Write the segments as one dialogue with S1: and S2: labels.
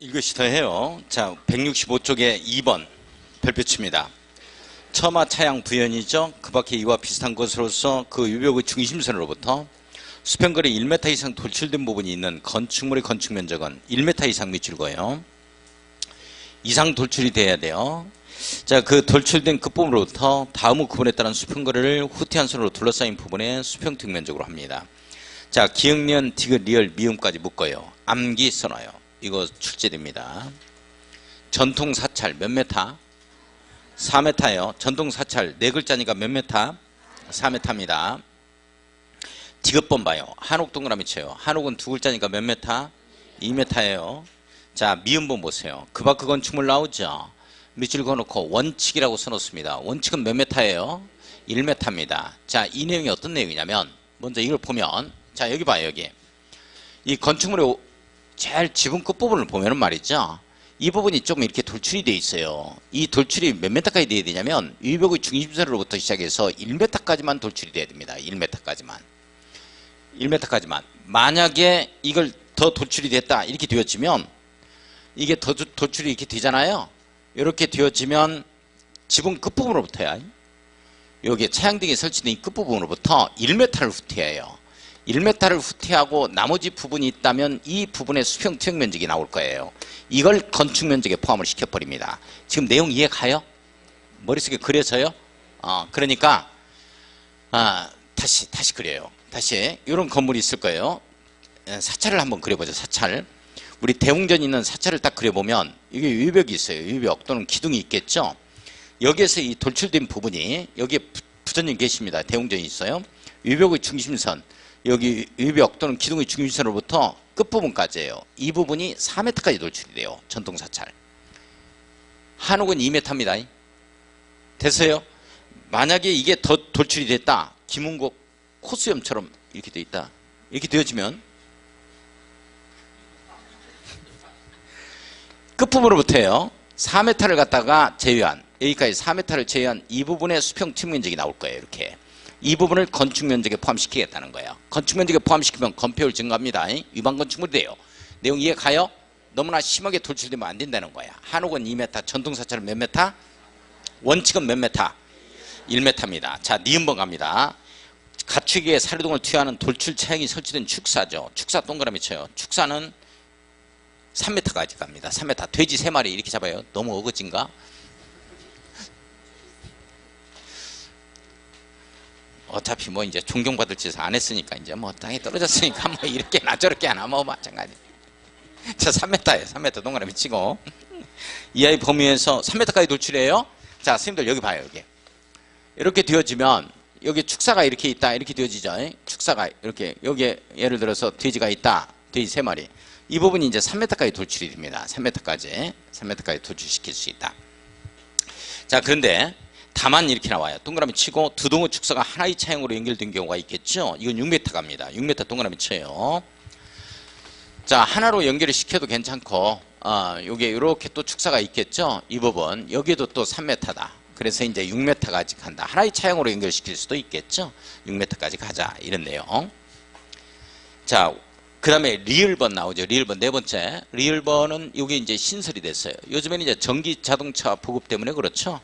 S1: 1교시 더 해요. 자, 165쪽에 2번 별표치입니다. 처마 차양 부연이죠. 그 밖에 이와 비슷한 것으로서 그 유벽의 중심선으로부터 수평거리 1m 이상 돌출된 부분이 있는 건축물의 건축 면적은 1m 이상 미줄거예요. 이상 돌출이 돼야 돼요. 자, 그 돌출된 끝부분으로부터 다음의 구분에 따른 수평거리를 후퇴한 선으로 둘러싸인 부분의 수평특 면적으로 합니다. 자, 기역, 니은, 디귿, 리을, 미음까지 묶어요. 암기 써놔요. 이거 출제됩니다. 전통 사찰 몇 메타? 4m예요. 전통 사찰 네 글자니까 몇 메타? 4m입니다. 디귿번 봐요. 한옥 동그라미 쳐요. 한옥은 두 글자니까 몇 메타? 2m예요. 자, 미음번 보세요. 그 밖 건축물 나오죠. 밑줄 그어놓고 원칙이라고 써놓습니다. 원칙은 몇 메타예요? 1m입니다. 자, 이 내용이 어떤 내용이냐면 먼저 이걸 보면, 자, 여기 봐요. 여기 이 건축물의 제일 지붕 끝부분을 보면은 말이죠, 이 부분이 조금 이렇게 돌출이 돼 있어요. 이 돌출이 몇 메타까지 돼야 되냐면 유벽의 중심선으로부터 시작해서 1m까지만 돌출이 돼야 됩니다. 1m까지만. 만약에 이걸 더 돌출이 됐다 이렇게 되어지면, 이게 더 돌출이 이렇게 되잖아요. 이렇게 되어지면 지붕 끝부분으로부터야, 여기 차양등이 설치된 이 끝부분으로부터 1m를 후퇴해요. 1m를 후퇴하고 나머지 부분이 있다면 이 부분의 수평 투영 면적이 나올 거예요. 이걸 건축 면적에 포함을 시켜버립니다. 지금 내용 이해 가요? 머릿속에 그려져요? 그러니까 다시 그려요. 다시 이런 건물이 있을 거예요. 사찰을 한번 그려보죠. 사찰. 우리 대웅전에 있는 사찰을 딱 그려보면 이게 유벽이 있어요. 유벽 또는 기둥이 있겠죠. 여기에서 이 돌출된 부분이, 여기에 부처님 계십니다. 대웅전이 있어요. 유벽의 중심선, 여기 유벽 또는 기둥의 중심선으로부터 끝부분까지예요. 이 부분이 4m까지 돌출이 돼요. 전통 사찰. 한옥은 2m입니다. 됐어요? 만약에 이게 더 돌출이 됐다, 김은국 코수염처럼 이렇게 돼 있다, 이렇게 되어지면 끝부분으로부터요 4m를 갖다가 제외한, 여기까지 4m를 제외한 이 부분의 수평 투영 면적이 나올 거예요. 이렇게 이 부분을 건축 면적에 포함시키겠다는 거예요. 건축 면적에 포함시키면 건폐율 증가합니다. 위반 건축물이 돼요. 내용 이해 가요? 너무나 심하게 돌출되면 안 된다는 거야. 한옥은 2m, 전통 사찰은 몇 메타? 원칙은 몇 메타? 1m입니다. 자, 니은번 갑니다. 가축에 사료동을 투여하는 돌출 차양이 설치된 축사죠. 축사 동그라미 쳐요. 축사는 3m까지 갑니다. 3m. 돼지 3마리 이렇게 잡아요. 너무 어거진가? 어차피 뭐 이제 존경받을 짓을 안 했으니까, 이제 뭐 땅에 떨어졌으니까 뭐 이렇게나 저렇게나 뭐 마찬가지. 자, 3m예요. 3m 동그라미 치고 이하의 범위에서 3m까지 돌출해요. 자, 선생님들 여기 봐요. 여기 이렇게 되어지면 여기 축사가 이렇게 있다, 이렇게 되어지죠. 축사가 이렇게, 여기에 예를 들어서 돼지가 있다, 돼지 3마리, 이 부분이 이제 3m까지 돌출이 됩니다. 3m까지 돌출시킬 수 있다. 자, 그런데 다만 이렇게 나와요. 동그라미 치고 두 동의 축사가 하나의 차양으로 연결된 경우가 있겠죠. 이건 6m 갑니다. 6m 동그라미 쳐요. 자, 하나로 연결을 시켜도 괜찮고, 요게 이렇게 또 축사가 있겠죠. 이 부분 여기에도 또 3m다. 그래서 이제 6m까지 간다. 하나의 차양으로 연결시킬 수도 있겠죠. 6m까지 가자, 이런 내용. 자, 그 다음에 리을번 나오죠. 리을번 네 번째. 리을번은 여기 이제 신설이 됐어요. 요즘에는 이제 전기 자동차 보급 때문에 그렇죠.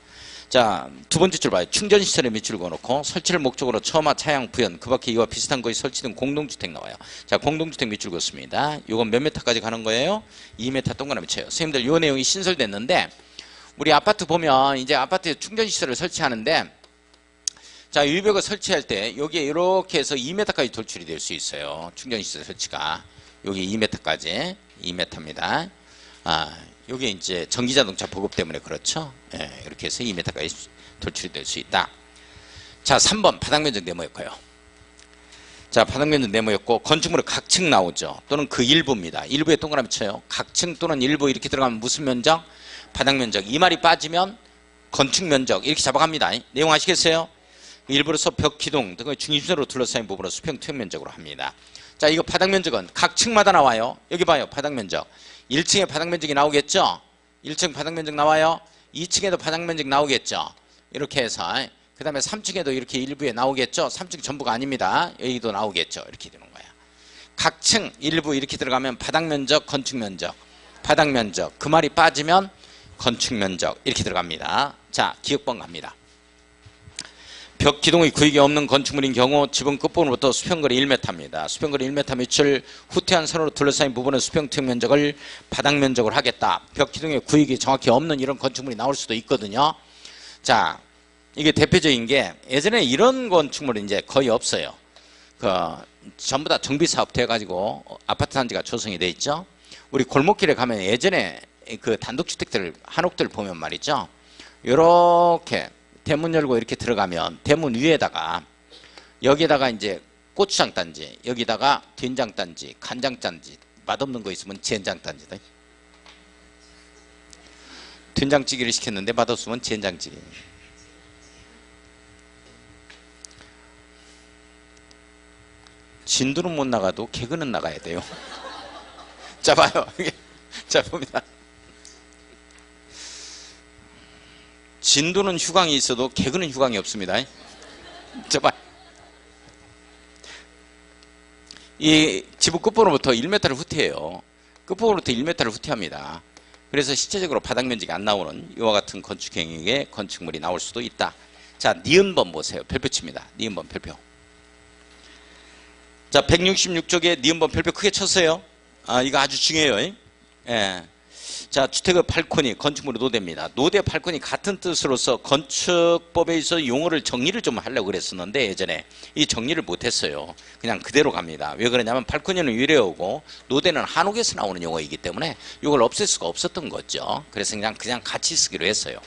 S1: 자, 두 번째 줄 봐요. 충전시설에 밑줄 그어놓고 설치를 목적으로 처마, 차양, 부연, 그 밖에 이와 비슷한 것이 설치된 공동주택 나와요. 자, 공동주택 밑줄 그었습니다. 이건 몇 메타까지 가는 거예요? 2m 동그라미 쳐요. 선생님들 이 내용이 신설됐는데, 우리 아파트 보면 이제 아파트에 충전시설을 설치하는데, 자, 유벽을 설치할 때 여기에 이렇게 해서 2m까지 돌출이 될 수 있어요. 충전시설 설치가. 여기 2m까지. 2m입니다. 요게 이제 전기자동차 보급 때문에 그렇죠. 예, 이렇게 해서 2m까지 돌출이 될 수 있다. 자, 3번 바닥면적 네모였고요. 자, 바닥면적 네모였고, 건축물의 각층 나오죠. 또는 그 일부입니다. 일부에 동그라미 쳐요. 각층 또는 일부 이렇게 들어가면 무슨 면적? 바닥면적. 이 말이 빠지면 건축면적 이렇게 잡아갑니다. 내용 아시겠어요? 일부로서 벽, 기둥 등의 중심선으로 둘러싸인 부분을 수평 투영 면적으로 합니다. 자, 이거 바닥면적은 각층마다 나와요. 여기 봐요. 바닥면적. 1층에 바닥면적이 나오겠죠. 1층 바닥면적 나와요. 2층에도 바닥면적 나오겠죠. 이렇게 해서 그 다음에 3층에도 이렇게 일부에 나오겠죠. 3층 전부가 아닙니다. 여기도 나오겠죠. 이렇게 되는 거야. 각층 일부 이렇게 들어가면 바닥면적, 건축면적, 바닥 면적, 그 말이 빠지면 건축 면적 이렇게 들어갑니다. 자, 기억번 갑니다. 벽 기둥의 구역이 없는 건축물인 경우 지붕 끝부분부터 수평거리 1m입니다. 수평거리 1m 밑을 후퇴한 선으로 둘러싸인 부분은 수평투영 면적을 바닥 면적으로 하겠다. 벽 기둥의 구역이 정확히 없는 이런 건축물이 나올 수도 있거든요. 자, 이게 대표적인 게 예전에 이런 건축물은 이제 거의 없어요. 전부 다 정비사업 돼가지고 아파트 단지가 조성이 돼 있죠. 우리 골목길에 가면 예전에 그 단독주택들 한옥들 보면 말이죠. 요렇게 대문 열고 이렇게 들어가면 대문 위에다가 여기에다가 이제 고추장 단지, 여기다가 된장 단지, 간장 단지, 맛없는 거 있으면 젠장 단지다. 된장찌개를 시켰는데 맛없으면 젠장찌개. 진도는 못 나가도 개그는 나가야 돼요. 자, 봐요. 자, 봅니다. 진도는 휴강이 있어도 개그는 휴강이 없습니다. 자, 봐. 이 지붕 끝부분부터 1m를 후퇴해요. 끝부분부터 1m를 후퇴합니다. 그래서 실제적으로 바닥 면적이 안 나오는 이와 같은 건축행위의 건축물이 나올 수도 있다. 자, 니은번 보세요. 별표칩니다. 니은번 별표. 자, 166쪽에 니은번 별표 크게 쳤어요. 이거 아주 중요해요. 예. 자, 주택의 발코니, 건축물의 노대입니다. 노대, 발코니 같은 뜻으로서 건축법에 있어서 용어를 정리를 좀 하려고 그랬었는데 예전에 이 정리를 못했어요. 그냥 그대로 갑니다. 왜 그러냐면 발코니는 유래어고 노대는 한옥에서 나오는 용어이기 때문에 이걸 없앨 수가 없었던 거죠. 그래서 그냥 같이 쓰기로 했어요.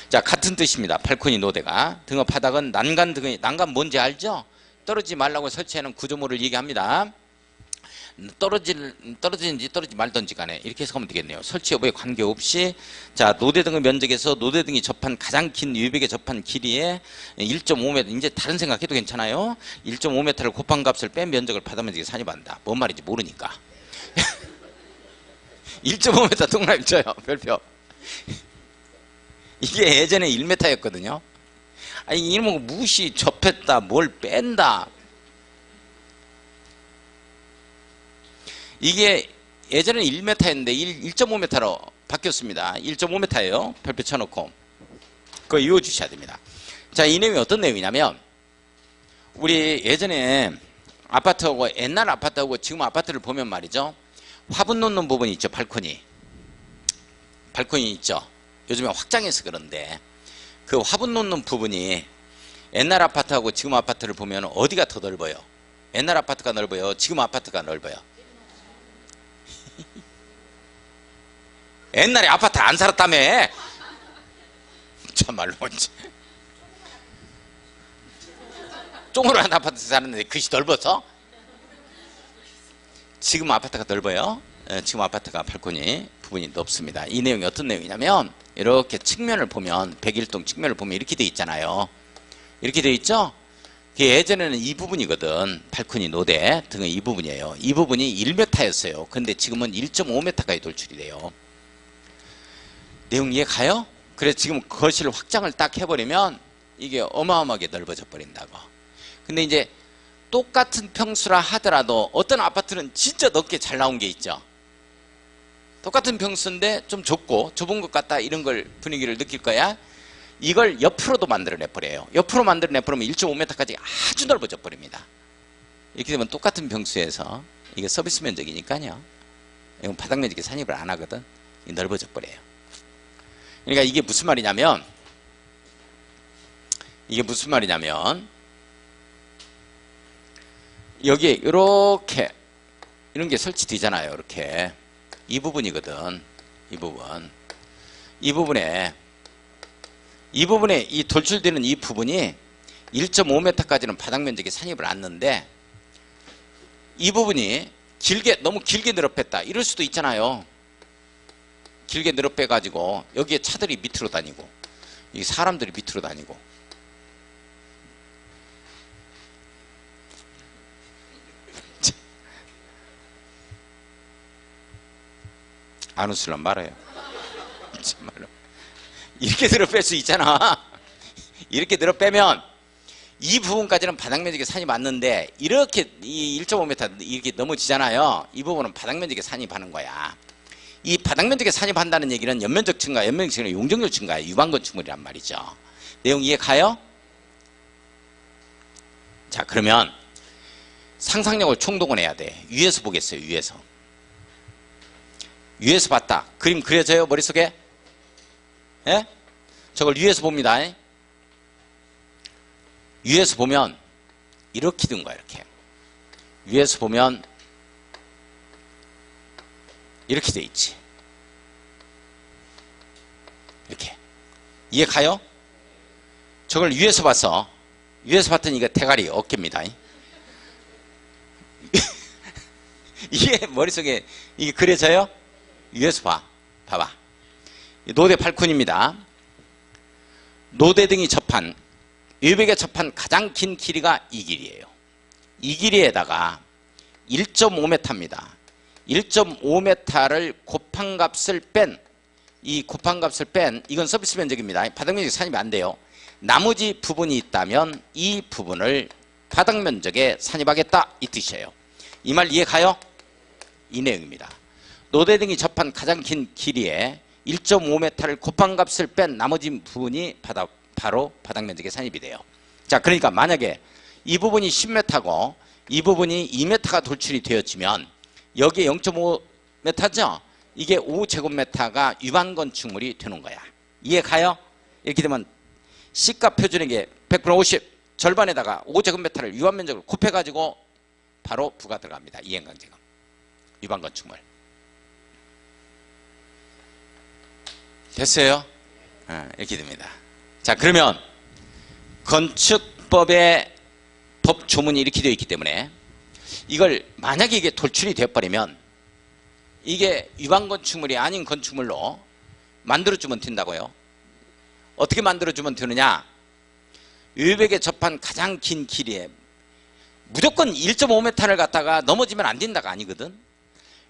S1: 자, 같은 뜻입니다. 발코니, 노대가. 등의 바닥은 난간 등의, 난간 뭔지 알죠? 떨어지지 말라고 설치하는 구조물을 얘기합니다. 떨어지는지 떨어지지 말던지 간에 이렇게 해서 하면 되겠네요. 설치 여부에 관계없이 자, 노대 등의 면적에서 노대 등이 접한 가장 긴 유벽에 접한 길이에 1.5m, 이제 다른 생각해도 괜찮아요. 1.5m를 곱한 값을 뺀 면적을 바닥 면적에 산입한다. 뭔 말인지 모르니까. 1.5m 동그라미 쳐요. 별표. 이게 예전에 1m였거든요. 아니, 이놈의 무시 접했다, 뭘 뺀다. 이게 예전에는 1m였는데 1.5m로 바뀌었습니다. 1.5m예요. 별표 쳐놓고. 그거 이어주셔야 됩니다. 자, 이 내용이 어떤 내용이냐면 우리 예전에 아파트하고 옛날 아파트하고 지금 아파트를 보면 말이죠. 화분 놓는 부분이 있죠. 발코니. 발코니 있죠. 요즘에 확장해서 그런데 그 화분 놓는 부분이 옛날 아파트하고 지금 아파트를 보면 어디가 더 넓어요? 옛날 아파트가 넓어요? 지금 아파트가 넓어요? 옛날에 아파트 안 살았다며. 참말로 쪼그란 아파트 사는데 그것이 넓어서? 지금 아파트가 넓어요. 지금 아파트가 발코니 부분이 넓습니다. 이 내용이 어떤 내용이냐면 이렇게 측면을 보면 101동 측면을 보면 이렇게 돼 있잖아요. 이렇게 돼 있죠? 예전에는 이 부분이거든. 발코니 노대 등의 이 부분이에요. 이 부분이 1m였어요. 근데 지금은 1.5m까지 돌출이 돼요. 내용 이해 가요? 그래서 지금 거실 확장을 딱 해버리면 이게 어마어마하게 넓어져 버린다고. 근데 이제 똑같은 평수라 하더라도 어떤 아파트는 진짜 넓게 잘 나온 게 있죠. 똑같은 평수인데 좀 좁고 좁은 것 같다 이런 걸 분위기를 느낄 거야. 이걸 옆으로도 만들어내버려요. 옆으로 만들어내버리면 1.5m까지 아주 넓어져 버립니다. 이렇게 되면 똑같은 평수에서 이게 서비스 면적이니까요. 이건 바닥 면적에 산입을 안 하거든. 넓어져 버려요. 그러니까 이게 무슨 말이냐면 여기에 이렇게 이런 게 설치되잖아요. 이렇게 이 부분이거든. 이 부분에 이 돌출되는 이 부분이 1.5m까지는 바닥 면적에 산입을 않는데 이 부분이 너무 길게 늘어뺐다 이럴 수도 있잖아요. 길게 늘어빼 가지고 여기에 차들이 밑으로 다니고 이 사람들이 밑으로 다니고 안 웃으려면 말아요. 정말로 이렇게 늘어뺄 수 있잖아. 이렇게 늘어빼면 이 부분까지는 바닥 면적에 산이 맞는데 이렇게 이 1.5m 이렇게 넘어지잖아요. 이 부분은 바닥 면적에 산입하는 거야. 이 바닥 면적에 산입한다는 얘기는 연면적 증가, 연면적 증가, 용적률 증가의 유방 건축물이란 말이죠. 내용 이해 가요? 자, 그러면 상상력을 총동원해야 돼. 위에서 보겠어요. 위에서 봤다. 그림 그려져요? 머릿속에? 예? 저걸 위에서 봅니다. 위에서 보면 이렇게 든 거야. 이렇게 위에서 보면 이렇게 돼 있지. 이렇게 이해 가요? 저걸 위에서 봤어. 위에서 봤더니 이거 대가리 어깨입니다. 이게 머릿속에 이게 그려져요? 위에서 봐봐. 노대 8쿤입니다. 노대 등이 접한, 외벽에 접한 가장 긴 길이가 이 길이에요. 이 길이에다가 1.5m입니다. 1.5m를 곱한 값을 뺀, 이건 서비스 면적입니다. 바닥 면적이 산입이 안 돼요. 나머지 부분이 있다면 이 부분을 바닥 면적에 산입하겠다, 이 뜻이에요. 이 말 이해 가요? 이 내용입니다. 노대 등이 접한 가장 긴 길이에 1.5m를 곱한 값을 뺀 나머지 부분이 바로 바닥 면적에 산입이 돼요. 자, 그러니까 만약에 이 부분이 10m고 이 부분이 2m가 돌출이 되었지만 여기에 0.5m죠? 이게 5제곱미터가 유방 건축물이 되는 거야. 이해 가요? 이렇게 되면 C값 표준액의 100분의 50 절반에다가 5제곱미터를 유방 면적을 곱해가지고 바로 부가 들어갑니다. 이행강제금. 유방 건축물. 됐어요? 이렇게 됩니다. 자, 그러면 건축법의 법 조문이 이렇게 되어 있기 때문에 이걸 만약에 이게 돌출이 되어버리면 이게 유방 건축물이 아닌 건축물로 만들어주면 된다고요. 어떻게 만들어주면 되느냐? 외벽에 접한 가장 긴 길이에 무조건 1.5m를 갖다가 넘어지면 안 된다가 아니거든.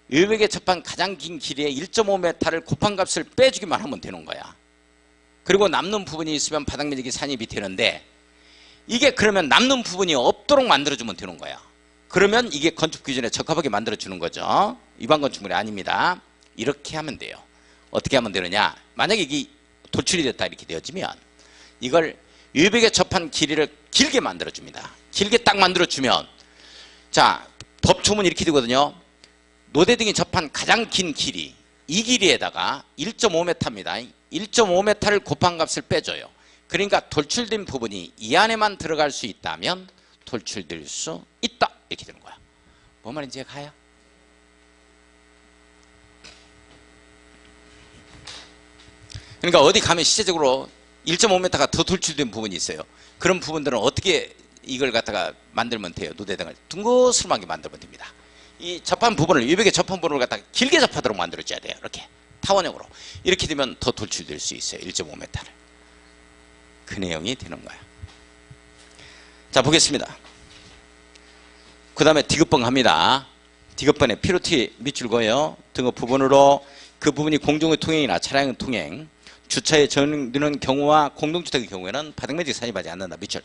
S1: 외벽에 접한 가장 긴 길이에 1.5m를 곱한 값을 빼주기만 하면 되는 거야. 그리고 남는 부분이 있으면 바닥 면적이 산입이 되는데 이게 그러면 남는 부분이 없도록 만들어주면 되는 거야. 그러면 이게 건축 기준에 적합하게 만들어주는 거죠. 위반 건축물이 아닙니다. 이렇게 하면 돼요. 어떻게 하면 되느냐? 만약에 이게 돌출이 됐다 이렇게 되어지면 이걸 외벽에 접한 길이를 길게 만들어줍니다. 길게 딱 만들어주면 자, 법조문이 이렇게 되거든요. 노대 등이 접한 가장 긴 길이 이 길이에다가 1.5m입니다. 1.5m를 곱한 값을 빼줘요. 그러니까 돌출된 부분이 이 안에만 들어갈 수 있다면 돌출될 수 있다 이렇게 되는 거야. 뭔 말인지 가요? 그러니까 어디 가면 실제적으로 1.5m가 더 돌출된 부분이 있어요. 그런 부분들은 어떻게 이걸 갖다가 만들면 돼요? 노대 등을 둥그스름하게 만들면 됩니다. 이 접한 부분을 외벽에 접한 부분을 갖다가 길게 접하도록 만들어줘야 돼요. 이렇게 타원형으로 이렇게 되면 더 돌출될 수 있어요. 1.5m를. 그 내용이 되는 거야. 자, 보겠습니다. 그 다음에 디귿번 합니다. 디귿번에 피로티 밑줄 그어요. 등급 부분으로 그 부분이 공정의 통행이나 차량의 통행, 주차에 전용되는 경우와 공동주택의 경우에는 바닥면적에 산입하지 않는다. 밑줄.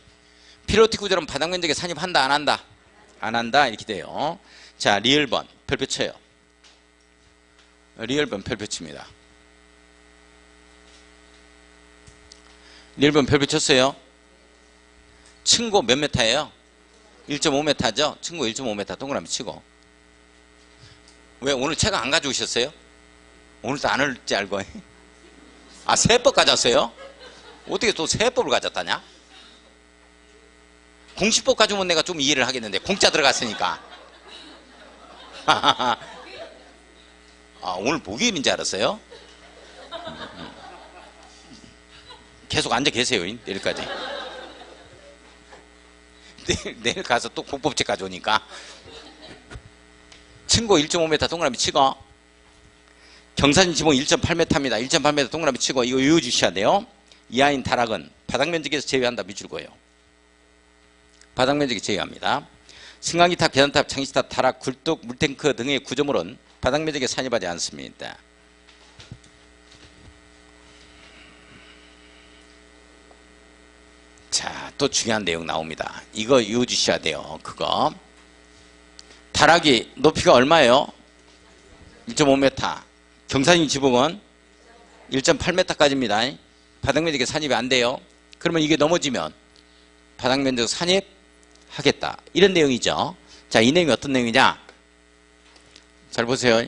S1: 피로티 구조는 바닥면적에 산입한다 안 한다? 안 한다 이렇게 돼요. 자, 리을번 별표 쳐요. 리을번 별표 칩니다. 리을번 별표 쳤어요. 층고 몇 메타예요? 1.5m죠? 층고 1.5m 동그라미 치고. 왜 오늘 책 안 가져오셨어요? 오늘도 안 올지 알고. 아, 세법 가져왔어요? 어떻게 또 세법을 가져왔다냐? 공시법 가져오면 내가 좀 이해를 하겠는데 공짜 들어갔으니까. 아, 오늘 목요일인 줄 알았어요? 계속 앉아 계세요. 내일까지. 내일 가서 또 국법책 가져오니까. 층고 1.5m 동그라미 치고, 경사진 지붕 1.8m입니다. 1.8m 동그라미 치고 이거 외워주셔야 돼요. 이하인 타락은 바닥 면적에서 제외한다. 밑줄 그어요. 바닥 면적에 제외합니다. 승강기탑, 계단탑, 창시탑, 타락, 굴뚝, 물탱크 등의 구조물은 바닥 면적에 산입하지 않습니다. 자, 또 중요한 내용 나옵니다. 이거 외워주셔야 돼요. 그거. 타락이 높이가 얼마예요? 1.5m. 경사진 지붕은 1.8m까지입니다. 바닥면적에 산입이 안 돼요. 그러면 이게 넘어지면 바닥면적 산입하겠다. 이런 내용이죠. 자, 이 내용이 어떤 내용이냐? 잘 보세요.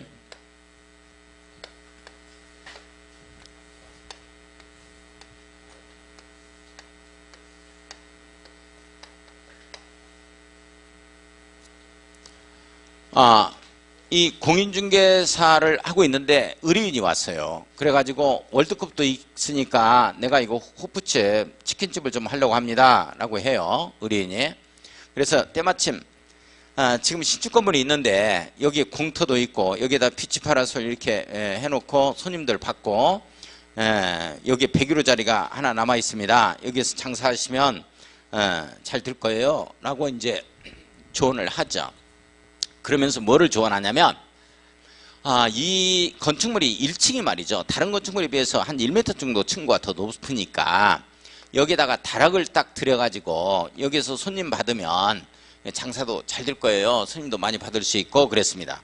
S1: 이 공인중개사를 하고 있는데 의뢰인이 왔어요. 그래가지고 월드컵도 있으니까 내가 이거 호프집 치킨집을 좀 하려고 합니다 라고 해요. 의뢰인이. 그래서 때마침 지금 신축 건물이 있는데 여기에 공터도 있고 여기에다 피치 파라솔 이렇게 해놓고 손님들 받고 여기에 100유로 자리가 하나 남아 있습니다. 여기에서 장사하시면 잘 될 거예요 라고 이제 조언을 하죠. 그러면서 뭐를 조언하냐면 이 건축물이 1층이 말이죠. 다른 건축물에 비해서 한 1m 정도 층고가 더 높으니까 여기다가 다락을 딱 들여가지고 여기서 손님 받으면 장사도 잘 될 거예요. 손님도 많이 받을 수 있고 그랬습니다.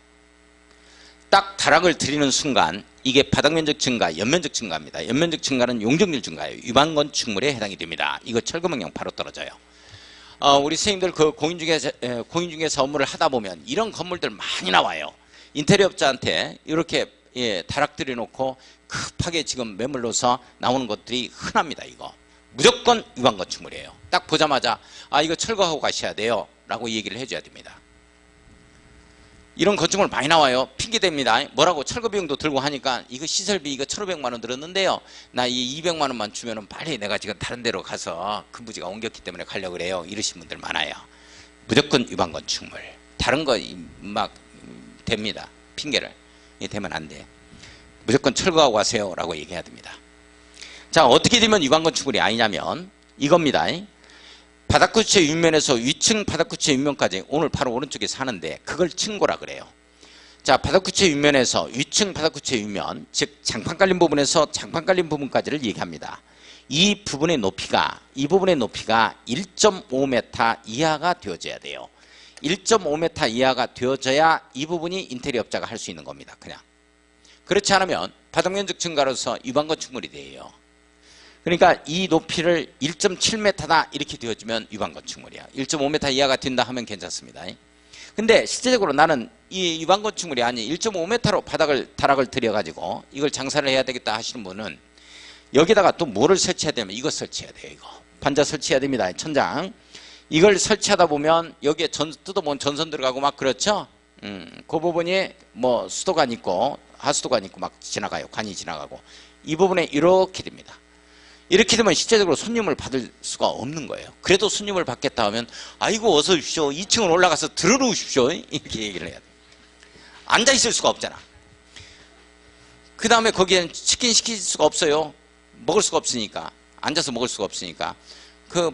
S1: 딱 다락을 들이는 순간 이게 바닥면적 증가, 연면적 증가입니다. 연면적 증가는 용적률 증가예요. 위반 건축물에 해당이 됩니다. 이거 철거명령 바로 떨어져요. 우리 선생님들 그 공인중개사 업무를 하다 보면 이런 건물들 많이 나와요. 인테리어 업자한테 이렇게 다락 들여놓고 급하게 지금 매물로서 나오는 것들이 흔합니다. 이거 무조건 위반 건축물이에요. 딱 보자마자 이거 철거하고 가셔야 돼요 라고 얘기를 해줘야 됩니다. 이런 건축물 많이 나와요. 핑계댑니다. 뭐라고 철거 비용도 들고 하니까 이거 시설비 이거 1,500만 원 들었는데요. 나 이 200만 원만 주면은 빨리 내가 지금 다른 데로 가서 큰 부지가 옮겼기 때문에 가려고 그래요. 이러신 분들 많아요. 무조건 위반 건축물. 다른 거 막 됩니다. 핑계를. 되면 안 돼. 무조건 철거하고 가세요 라고 얘기해야 됩니다. 자, 어떻게 되면 위반 건축물이 아니냐면 이겁니다. 바닥구체 윗면에서 위층 바닥구체 윗면까지 오늘 바로 오른쪽에 사는데 그걸 층고라 그래요. 자, 바닥구체 윗면에서 위층 바닥구체 윗면, 즉 장판 깔린 부분에서 장판 깔린 부분까지를 얘기합니다. 이 부분의 높이가 1.5m 이하가 되어져야 돼요. 1.5m 이하가 되어져야 이 부분이 인테리어 업자가 할 수 있는 겁니다. 그냥. 그렇지 않으면 바닥면적 증가로서 위반 건축물이 돼요. 그러니까 이 높이를 1.7m다 이렇게 되어지면 위반 건축물이야. 1.5m 이하가 된다 하면 괜찮습니다. 근데 실제적으로 나는 이 위반 건축물이 아닌 1.5m로 다락을 들여가지고 이걸 장사를 해야 되겠다 하시는 분은 여기다가 또 뭐를 설치해야 되면 이거 설치해야 돼요. 이거 반자 설치해야 됩니다. 천장. 이걸 설치하다 보면 여기에 뜯어본 전선 들어가고 막 그렇죠. 그 부분이 뭐 수도관 있고 하수도관 있고 막 지나가요. 관이 지나가고 이 부분에 이렇게 됩니다. 이렇게 되면 실제적으로 손님을 받을 수가 없는 거예요. 그래도 손님을 받겠다 하면 아이고 어서 오십시오. 2층을 올라가서 들어놓으십시오. 이렇게 얘기를 해야 돼. 앉아 있을 수가 없잖아. 그 다음에 거기엔 치킨 시킬 수가 없어요. 먹을 수가 없으니까. 앉아서 먹을 수가 없으니까. 그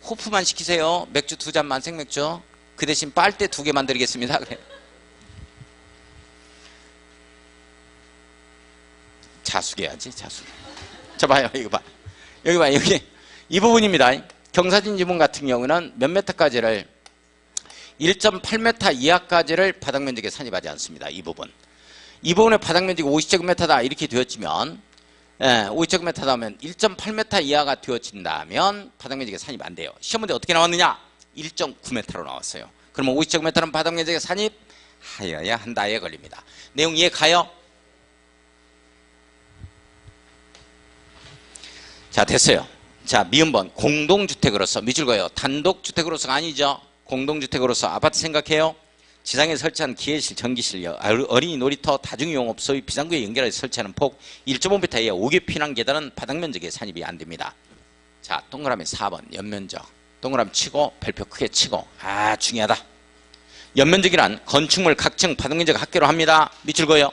S1: 호프만 시키세요. 맥주 2잔만 생맥주. 그 대신 빨대 2개 만들겠습니다. 그래. 자숙해야지 자숙. 자 봐요. 이거 봐. 여기 봐. 여기 이 부분입니다. 경사진 지붕 같은 경우는 몇 m까지를 1.8m 이하까지를 바닥면적에 산입하지 않습니다. 이 부분의 바닥면적이 50제곱미터다 이렇게 되어지면 50제곱미터다 하면 1.8m 이하가 되어진다면 바닥면적에 산입 안 돼요. 시험 문제 어떻게 나왔느냐? 1.9m로 나왔어요. 그러면 50제곱미터는 바닥면적에 산입하여야 한다에 걸립니다. 내용 이해 가요? 자, 됐어요. 자, 미음번 공동주택으로서 밑줄 그어요. 단독주택으로서가 아니죠. 공동주택으로서 아파트 생각해요. 지상에 설치한 기회실, 전기실, 어린이 놀이터, 다중이용업소의 비상구에 연결해 설치하는 폭 1.5m 이하 5개 피난 계단은 바닥면적에 산입이 안 됩니다. 자, 동그라미 4번 연면적. 동그라미 치고 별표 크게 치고. 중요하다. 연면적이란 건축물 각층 바닥면적 합계로 합니다. 밑줄 그어요.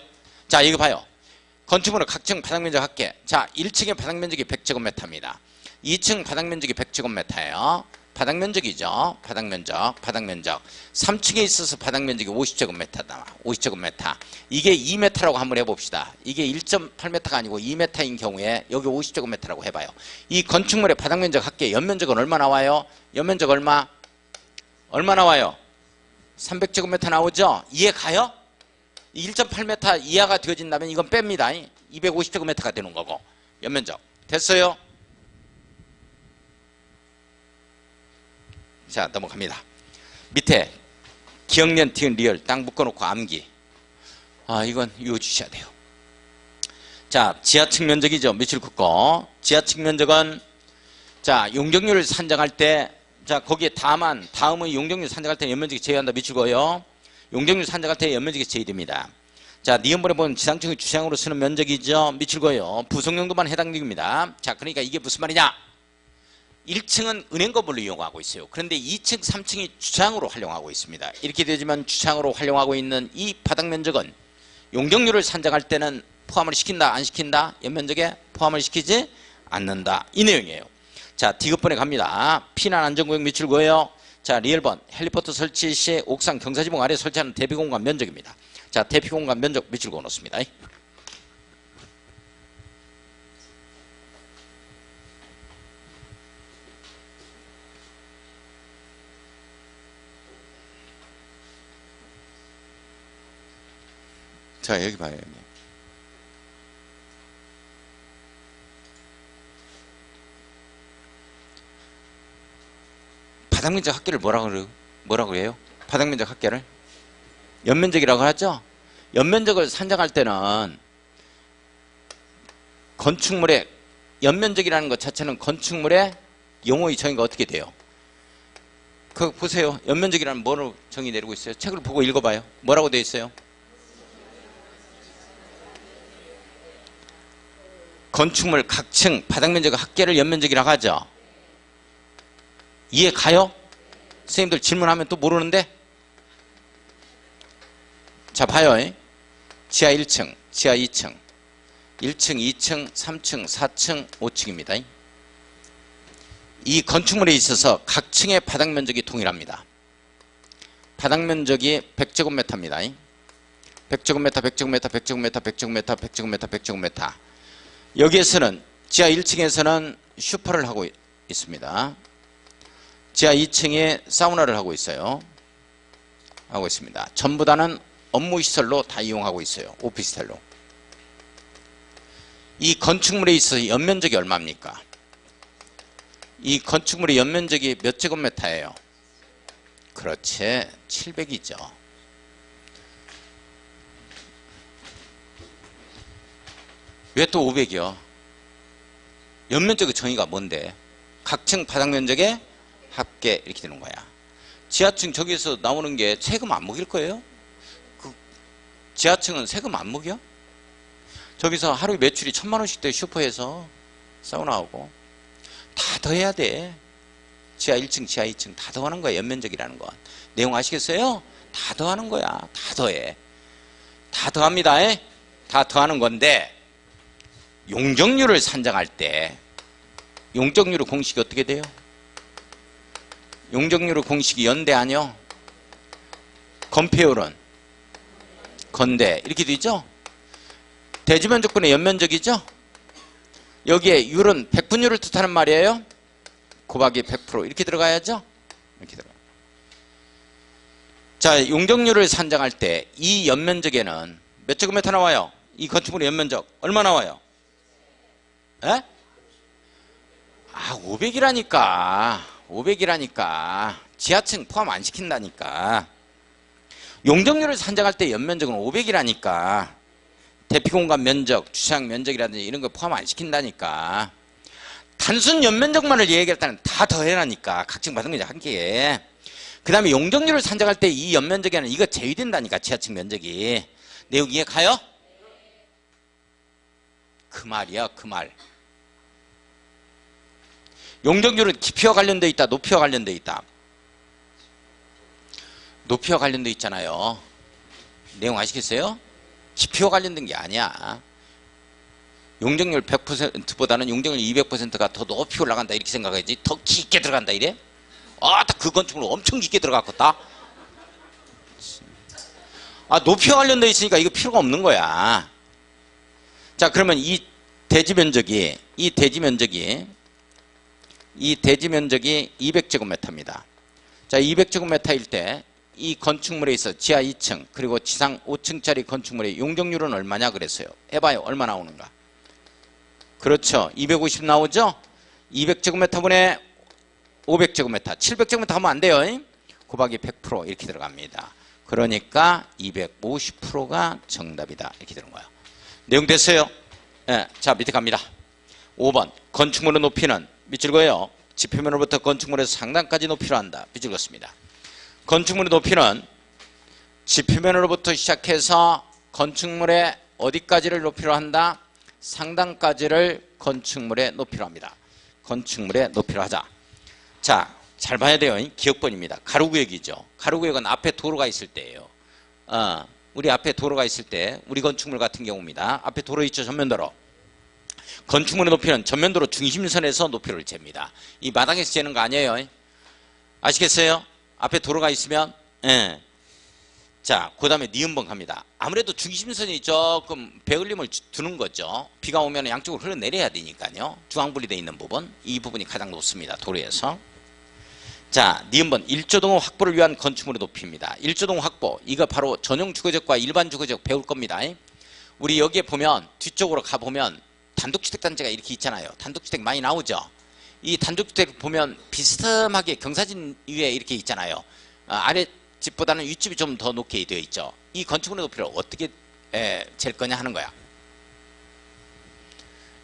S1: 자, 이거 봐요. 건축물의 각층 바닥면적 합계. 자, 1층의 바닥면적이 100제곱미터입니다. 2층 바닥면적이 100제곱미터예요. 바닥면적이죠. 바닥면적. 3층에 있어서 바닥면적이 50제곱미터다. 50제곱미터. 이게 2m라고 한번 해봅시다. 이게 1.8m가 아니고 2m인 경우에 여기 50제곱미터라고 해봐요. 이 건축물의 바닥면적 합계 연면적은 얼마 나와요? 연면적 얼마 나와요? 300제곱미터 나오죠? 이해 가요? 1.8m 이하가 되어진다면 이건 뺍니다. 250제곱미터가 되는 거고. 연면적 됐어요? 자, 넘어갑니다. 밑에 기억년, 티은, 리얼 딱 묶어놓고 암기. 이건 이어주셔야 돼요. 자, 지하층 면적이죠. 밑줄 긋고. 지하층 면적은 자, 용적률을 산정할 때, 자, 거기에 다음은 용적률 산정할 때 연면적이 제외한다. 밑줄 그어요. 용적률 산정할 때 연면적이 제외됩니다. 자, 니은번에 보면 지상층의 주차장으로 쓰는 면적이죠. 밑줄 그어요. 부속용도만 해당됩니다. 자, 그러니까 이게 무슨 말이냐? 1층은 은행 건물로 이용하고 있어요. 그런데 2층, 3층이 주차장으로 활용하고 있습니다. 이렇게 되지만 주차장으로 활용하고 있는 이 바닥 면적은 용적률을 산정할 때는 포함을 시킨다, 안 시킨다? 연면적에 포함을 시키지 않는다. 이 내용이에요. 자, D급번에 갑니다. 피난 안전구역 밑줄 그어요. 자, 리얼번 헬리포트 설치 시 옥상 경사지붕 아래 설치하는 대피공간 면적입니다. 자, 대피공간 면적 밑줄 그어 놓습니다. 자, 여기 봐요. 여기. 바닥면적 합계를 뭐라고 해요? 바닥면적 합계를 연면적이라고 하죠. 연면적을 산정할 때는 건축물의 연면적이라는 것 자체는 건축물의 용어의 정의가 어떻게 돼요? 그거 보세요. 연면적이라는 뭐로 정의 내리고 있어요? 책을 보고 읽어봐요. 뭐라고 되어 있어요? 건축물 각층 바닥면적 합계를 연면적이라고 하죠. 이해 가요? 선생님들 질문하면 또 모르는데? 자, 봐요. 지하 1층, 지하 2층, 1층, 2층, 3층, 4층, 5층입니다. 이 건축물에 있어서 각 층의 바닥면적이 동일합니다. 바닥면적이 100제곱미터입니다. 100제곱미터, 100제곱미터, 100제곱미터, 100제곱미터, 100제곱미터, 100제곱미터. 여기에서는 지하 1층에서는 슈퍼를 하고 있습니다. 지하 2층에 사우나를 하고 있습니다. 전부 다는 업무시설로 다 이용하고 있어요. 오피스텔로. 이 건축물에 있어서 연면적이 얼마입니까? 이 건축물의 연면적이 몇 제곱미터예요? 그렇지, 700이죠. 왜 또 500이요? 연면적의 정의가 뭔데? 각층 바닥면적의 합계 이렇게 되는 거야. 지하층 저기서 나오는 게 세금 안 먹일 거예요? 그 지하층은 세금 안 먹여? 저기서 하루에 매출이 1000만 원씩 돼. 슈퍼에서 사우나하고 다 더해야 돼. 지하 1층, 지하 2층 다 더하는 거야. 연면적이라는 건. 내용 아시겠어요? 다 더하는 거야. 다 더해. 다 더합니다. 다 더하는 건데 용적률을 산정할 때 용적률의 공식이 어떻게 돼요? 용적률의 공식이 연대 아니요? 건폐율은 건대 이렇게 되죠? 대지면적분의 연면적이죠? 여기에 율은 백분율을 뜻하는 말이에요. 곱하기 100% 이렇게 들어가야죠? 이렇게 들어가요. 자, 용적률을 산정할 때 이 연면적에는 몇 제곱미터 나와요? 이 건축물의 연면적 얼마 나와요? 에? 500이라니까. 500이라니까. 지하층 포함 안 시킨다니까. 용적률을 산정할 때 연면적은 500이라니까. 대피공간 면적, 주차장 면적이라든지 이런 거 포함 안 시킨다니까. 단순 연면적만을 얘기할 때는 다 더해라니까. 각층 바닥면적 한 개에. 그 다음에 용적률을 산정할 때 이 연면적에는 이거 제외된다니까. 지하층 면적이. 내용 이해 가요? 그 말이야, 그 말. 용적률은 깊이와 관련되어 있다, 높이와 관련되어 있다. 높이와 관련되어 있잖아요. 내용 아시겠어요? 깊이와 관련된 게 아니야. 용적률 100%보다는 용적률 200%가 더 높이 올라간다 이렇게 생각해야지. 더 깊게 들어간다 이래? 딱 그 건축물 엄청 깊게 들어갔겠다. 높이와 관련되어 있으니까 이거 필요가 없는 거야. 자, 그러면 이 대지 면적이 200제곱미터입니다. 자, 200제곱미터일 때 이 건축물에 있어 지하 2층 그리고 지상 5층짜리 건축물의 용적률은 얼마냐 그랬어요. 해봐요. 얼마 나오는가? 그렇죠. 250 나오죠? 200제곱미터분의 500제곱미터, 700제곱미터 하면 안 돼요. 곱하기 100% 이렇게 들어갑니다. 그러니까 250%가 정답이다. 이렇게 되는 거예요. 내용 됐어요? 네. 자, 밑에 갑니다. 5번. 건축물의 높이는 밑줄 그어요. 지표면으로부터 건축물의 상단까지 높이로 한다. 밑줄 그었습니다. 건축물의 높이는 지표면으로부터 시작해서 건축물의 어디까지를 높이로 한다? 상단까지를 건축물의 높이로 합니다. 건축물의 높이로 하자. 자, 잘 봐야 돼요. 기억번입니다. 가로구역이죠. 가로구역은 앞에 도로가 있을 때예요. 우리 앞에 도로가 있을 때 우리 건축물 같은 경우입니다. 앞에 도로 있죠. 전면도로. 건축물의 높이는 전면도로 중심선에서 높이를 잽니다. 이 마당에서 재는 거 아니에요. 아시겠어요? 앞에 도로가 있으면 예. 자, 그 다음에 니은번 갑니다. 아무래도 중심선이 조금 배울림을 두는 거죠. 비가 오면 양쪽으로 흘러내려야 되니까요. 중앙분리되어 있는 부분, 이 부분이 가장 높습니다. 도로에서. 자, 니은번 1조동 확보를 위한 건축물의 높이입니다. 1조동 확보, 이거 바로 전용 주거지역과 일반 주거지역 배울 겁니다. 우리 여기에 보면 뒤쪽으로 가보면 단독주택 단지가 이렇게 있잖아요. 단독주택 많이 나오죠. 이 단독주택 보면 비스듬하게 경사진 위에 이렇게 있잖아요. 아래 집보다는 윗집이 좀 더 높게 되어 있죠. 이 건축물의 높이를 어떻게 잴 거냐 하는 거야.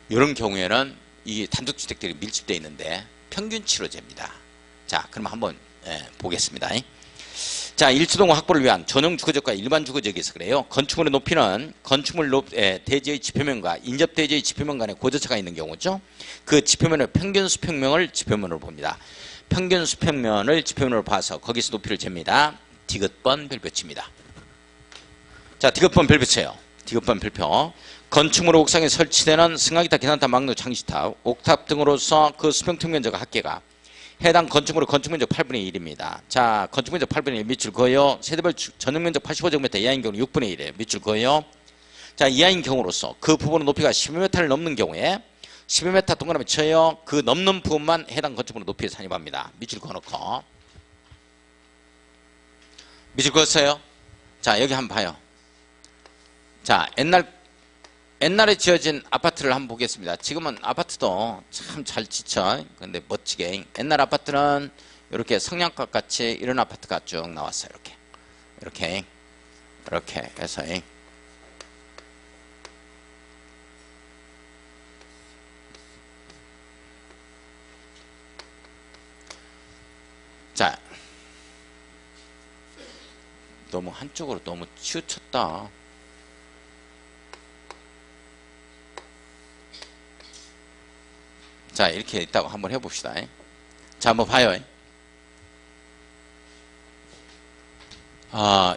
S1: 이런 경우에는 이 단독주택들이 밀집되어 있는데 평균치로 잽니다. 자, 그럼 한번 보겠습니다. 자, 1조동 확보를 위한 전용 주거지역과 일반 주거지역에서 그래요. 건축물의 높이는 건축물 대지의 지표면과 인접 대지의 지표면 간에 고저차가 있는 경우죠. 그 지표면의 평균 수평면을 지표면으로 봅니다. 평균 수평면을 지표면으로 봐서 거기서 높이를 잽니다. 디귿번 별표치입니다. 자, 디귿번 별표쳐요. 디귿번 별표. 건축물 옥상에 설치되는 승하기탑, 계단탑, 막루, 장시탑, 옥탑 등으로서 그 수평 면적 합계가 해당 건축물의 건축면적 8분의 1입니다. 자, 건축면적 8분의 1 밑줄 그어요. 세대별 전용면적 85제곱미터 이하인 경우 6분의 1이에요. 밑줄 그어요. 자, 이하인 경우로서 그 부분의 높이가 12m를 넘는 경우에 12m 동그라미 쳐요. 그 넘는 부분만 해당 건축물의 높이에 산입합니다. 밑줄 그어놓고. 밑줄 그었어요? 자, 여기 한번 봐요. 자, 옛날에 지어진 아파트를 한번 보겠습니다. 지금은 아파트도 참 잘 지쳐. 근데 멋지게. 옛날 아파트는 이렇게 성냥갑 같이 이런 아파트가 쭉 나왔어요. 이렇게 해서. 자, 너무 한쪽으로 너무 치우쳤다. 자, 이렇게 있다고 한번 해봅시다. 자, 한번 봐요.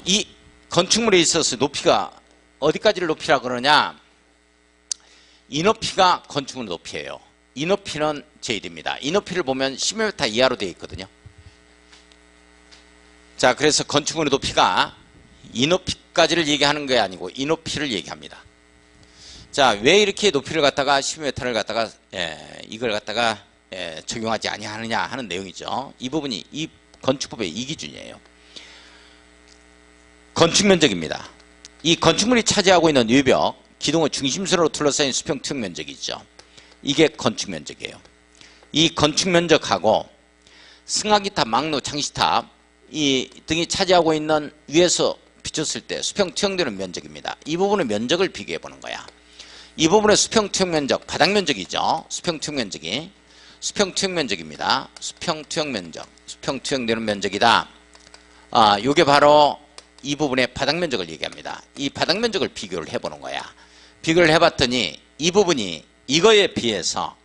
S1: 이 건축물에 있어서 높이가 어디까지를 높이라 그러냐? 이 높이가 건축물 높이예요. 이 높이는 제일입니다. 이 높이를 보면 10m 이하로 되어 있거든요. 자, 그래서 건축물의 높이가 이 높이까지를 얘기하는 게 아니고 이 높이를 얘기합니다. 자, 왜 이렇게 높이를 갖다가 10m를 갖다가 이걸 갖다가 적용하지 아니하느냐 하는 내용이죠. 이 부분이 이 건축법의 이 기준이에요. 건축면적입니다. 이 건축물이 차지하고 있는 외벽, 기둥의 중심선으로 둘러싸인 수평 투영 면적이죠. 이게 건축면적이에요. 이 건축면적하고 승하기탑, 막루, 장시탑 이 등이 차지하고 있는 위에서 비쳤을 때 수평 투영되는 면적입니다. 이 부분의 면적을 비교해 보는 거야. 이 부분의 수평 투영 면적, 바닥 면적이죠. 수평 투영 면적이 수평 투영 면적입니다. 수평 투영 면적, 수평 투영되는 면적이다. 요게 바로 이 부분의 바닥 면적을 얘기합니다. 이 바닥 면적을 비교를 해보는 거야. 비교를 해봤더니 이 부분이 이거에 비해서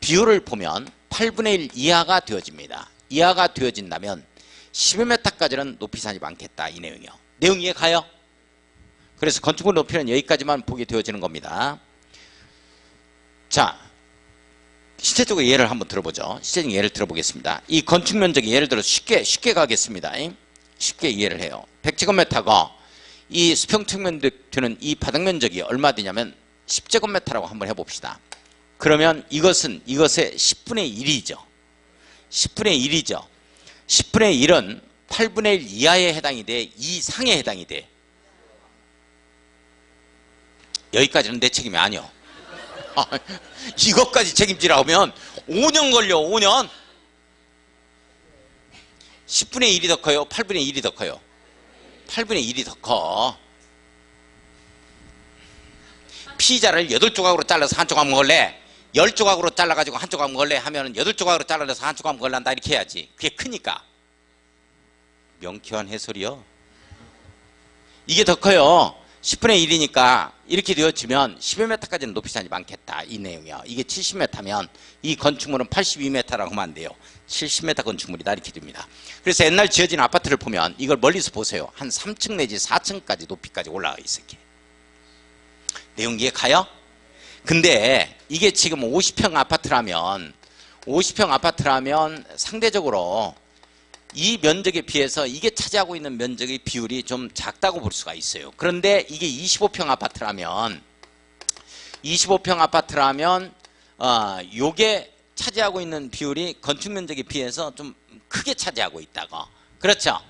S1: 비율을 보면 8분의 1 이하가 되어집니다. 이하가 되어진다면 12m까지는 높이 산이 많겠다. 이 내용이요. 내용 이해 가요? 그래서 건축물 높이는 여기까지만 보게 되어지는 겁니다. 자, 실제적으로 예를 한번 들어보죠. 실제적 예를 들어보겠습니다. 이 건축 면적이 예를 들어 쉽게 가겠습니다. 쉽게 이해를 해요. 100제곱미터가 이 수평 측면적 되는 이 바닥 면적이 얼마 되냐면 10제곱미터라고 한번 해봅시다. 그러면 이것의 10분의 1이죠. 10분의 1이죠. 10분의 1은 8분의 1 이하에 해당이 돼? 이상에 해당이 돼? 여기까지는 내 책임이 아니요. 이것까지 책임지라면 5년 걸려. 5년. 10분의 1이 더 커요? 8분의 1이 더 커요? 8분의 1이 더 커. 피자를 8조각으로 잘라서 한 조각 먹을래? 10조각으로 잘라가지고 한 조각 먹을래? 하면은 8조각으로 잘라서 한 조각 먹을란다 이렇게 해야지. 그게 크니까. 명쾌한 해설이요. 이게 더 커요. 10분의 1이니까 이렇게 되어지면 10m까지는 높이산이 많겠다. 이 내용이요. 이게 70m면 이 건축물은 82m라고 하면 안 돼요. 70m 건축물이다 이렇게 됩니다. 그래서 옛날 지어진 아파트를 보면 이걸 멀리서 보세요. 한 3층 내지 4층까지 높이까지 올라가 있어요. 내용 이해 가요? 근데 이게 지금 50평 아파트라면 상대적으로 이 면적에 비해서 이게 차지하고 있는 면적의 비율이 좀 작다고 볼 수가 있어요. 그런데 이게 25평 아파트라면 요게 차지하고 있는 비율이 건축 면적에 비해서 좀 크게 차지하고 있다고. 그렇죠?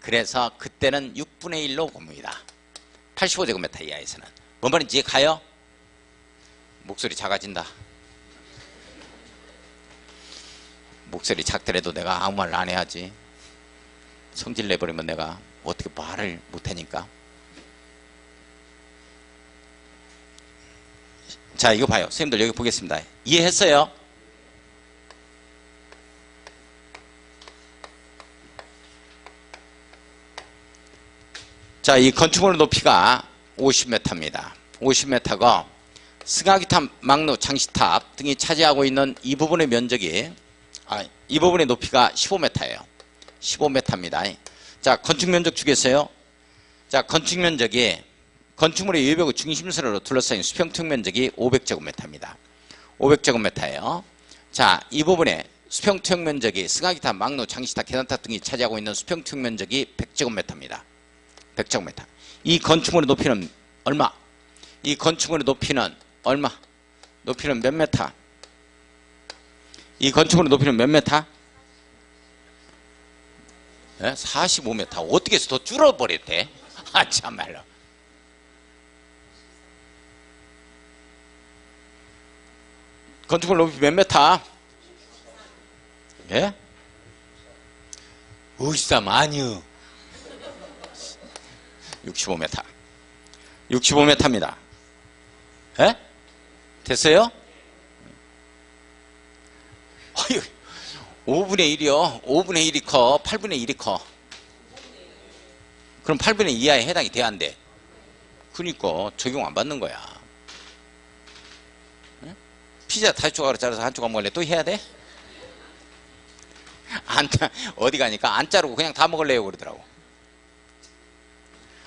S1: 그래서 그때는 6분의 1로 봅니다. 85제곱미터 이하에서는. 뭔 말인지 이해 가요? 목소리 작아진다. 목소리 작더라도 내가 아무 말 안 해야지. 성질 내버리면 내가 어떻게 말을 못하니까. 자, 이거 봐요. 선생님들 여기 보겠습니다. 이해했어요? 자, 이 건축물 높이가 50m입니다. 50m가 승하기탑, 막루, 장시탑 등이 차지하고 있는 이 부분의 면적이 이 부분의 높이가 15m예요. 15m입니다. 자, 건축 면적 주겠어요? 자, 건축 면적이 건축물의 외벽의 중심선으로 둘러싸인 수평특 면적이 500제곱미터입니다. 500제곱미터예요. 자, 이 부분에 수평특 면적이 승하기탑, 막루, 장시탑, 계단탑 등이 차지하고 있는 수평특 면적이 100제곱미터입니다. 100제곱미터. 이 건축물의 높이는 얼마? 이 건축물의 높이는 얼마? 높이는 몇 메타? 이 건축물의 높이는 몇 메타? 네? 45m. 어떻게 해서 더 줄어버렸대? 참말로. 건축물 높이 몇 메타? 예? 으쌰 마뉴 65m. 65m입니다. 예? 됐어요? 5분의 1이요. 5분의 1이 커. 8분의 1이 커. 그럼 8분의 2 이하에 해당이 돼야 안 돼? 그러니까 적용 안 받는 거야. 응? 피자 5조각으로 잘라서 한 조각 먹을래? 또 해야 돼? 어디 가니까 안 자르고 그냥 다 먹을래요 그러더라고.